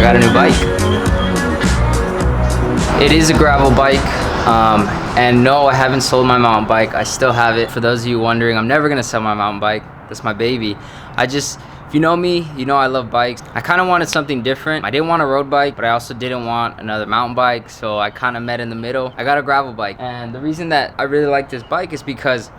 got a new bike. It is a gravel bike. And no, I haven't sold my mountain bike. I still have it. For those of you wondering, I'm never gonna sell my mountain bike. That's my baby. If you know me, you know I love bikes. I kind of wanted something different. I didn't want a road bike, but I also didn't want another mountain bike, so I kind of met in the middle. I got a gravel bike, and the reason that I really like this bike is because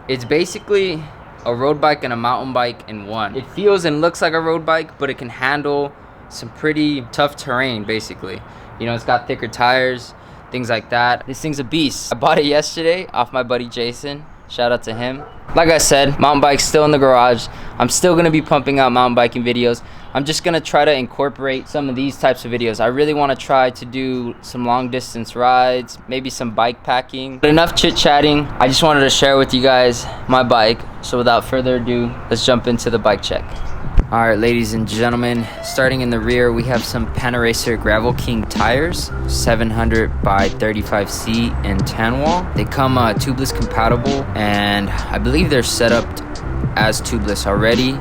it's basically a road bike and a mountain bike in one. It feels and looks like a road bike, but it can handle some pretty tough terrain, basically. You know, it's got thicker tires, things like that. This thing's a beast. I bought it yesterday off my buddy Jason. Shout out to him. Like I said, mountain bike's still in the garage. I'm still gonna be pumping out mountain biking videos. I'm just gonna try to incorporate some of these types of videos. I really wanna try to do some long distance rides, maybe some bike packing. But enough chit chatting. I just wanted to share with you guys my bike. So without further ado, let's jump into the bike check. All right, ladies and gentlemen, starting in the rear, we have some Panaracer Gravel King tires, 700 by 35C in tan wall. They come tubeless compatible, and I believe they're set up as tubeless already.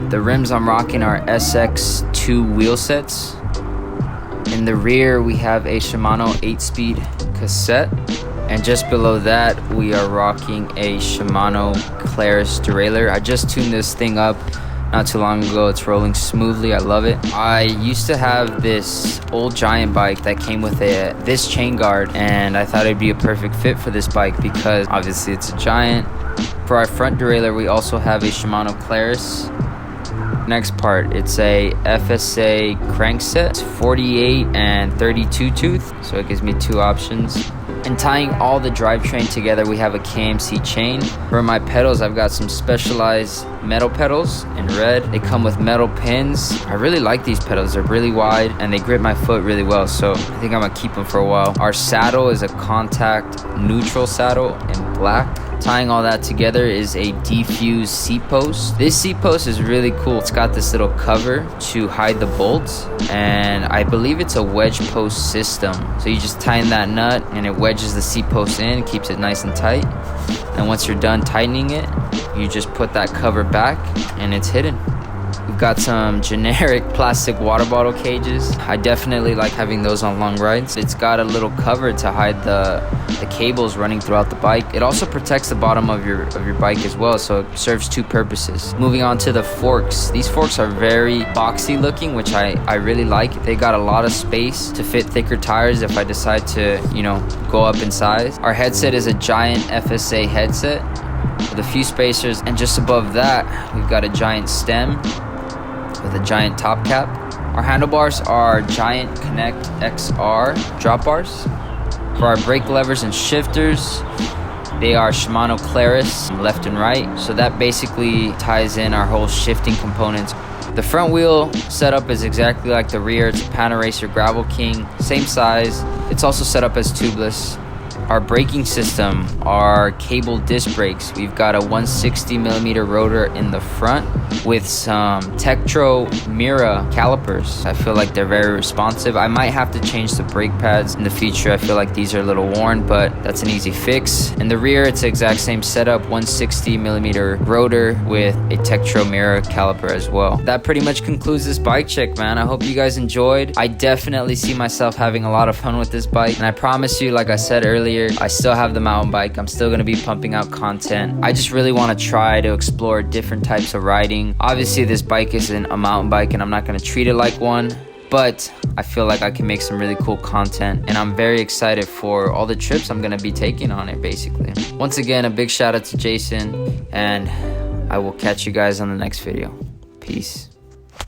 The rims I'm rocking are SX2 wheel sets. In the rear, we have a Shimano 8-speed cassette. And just below that, we are rocking a Shimano Claris derailleur. I just tuned this thing up not too long ago. It's rolling smoothly. I love it. I used to have this old Giant bike that came with this chain guard, and I thought it'd be a perfect fit for this bike because obviously it's a Giant. For our front derailleur, we also have a Shimano Claris. Next part, it's a FSA crankset. It's 48 and 32 tooth, so it gives me two options. And tying all the drivetrain together, we have a KMC chain. For my pedals, I've got some specialized metal pedals in red. They come with metal pins. I really like these pedals. They're really wide and they grip my foot really well, so I think I'm gonna keep them for a while. Our saddle is a contact neutral saddle in black. Tying all that together is a defused seat post. This seat post is really cool. It's got this little cover to hide the bolts, and I believe it's a wedge post system. So you just tighten that nut and it wedges the seat post in, keeps it nice and tight. And once you're done tightening it, you just put that cover back and it's hidden. We've got some generic plastic water bottle cages. I definitely like having those on long rides. It's got a little cover to hide the cables running throughout the bike. It also protects the bottom of your bike as well, so it serves two purposes. Moving on to the forks. These forks are very boxy looking, which I really like. They got a lot of space to fit thicker tires if I decide to, you know, go up in size. Our headset is a Giant FSA headset with a few spacers, and just above that, we've got a Giant stem with a Giant top cap. Our handlebars are Giant Connect XR drop bars. For our brake levers and shifters, they are Shimano Claris left and right. So that basically ties in our whole shifting components. The front wheel setup is exactly like the rear. It's a Panaracer Gravel King, same size. It's also set up as tubeless. Our braking system are cable disc brakes. We've got a 160mm rotor in the front with some Tektro Mira calipers. I feel like they're very responsive. I might have to change the brake pads in the future. I feel like these are a little worn, but that's an easy fix. In the rear, it's the exact same setup, 160mm rotor with a Tektro Mira caliper as well. That pretty much concludes this bike check, man. I hope you guys enjoyed. I definitely see myself having a lot of fun with this bike, and I promise you, like I said earlier, I still have the mountain bike. I'm still gonna be pumping out content. I just really wanna try to explore different types of riding. Obviously, this bike isn't a mountain bike and I'm not gonna treat it like one, but I feel like I can make some really cool content, and I'm very excited for all the trips I'm gonna be taking on it, basically. Once again, a big shout out to Jason, and I will catch you guys on the next video. Peace.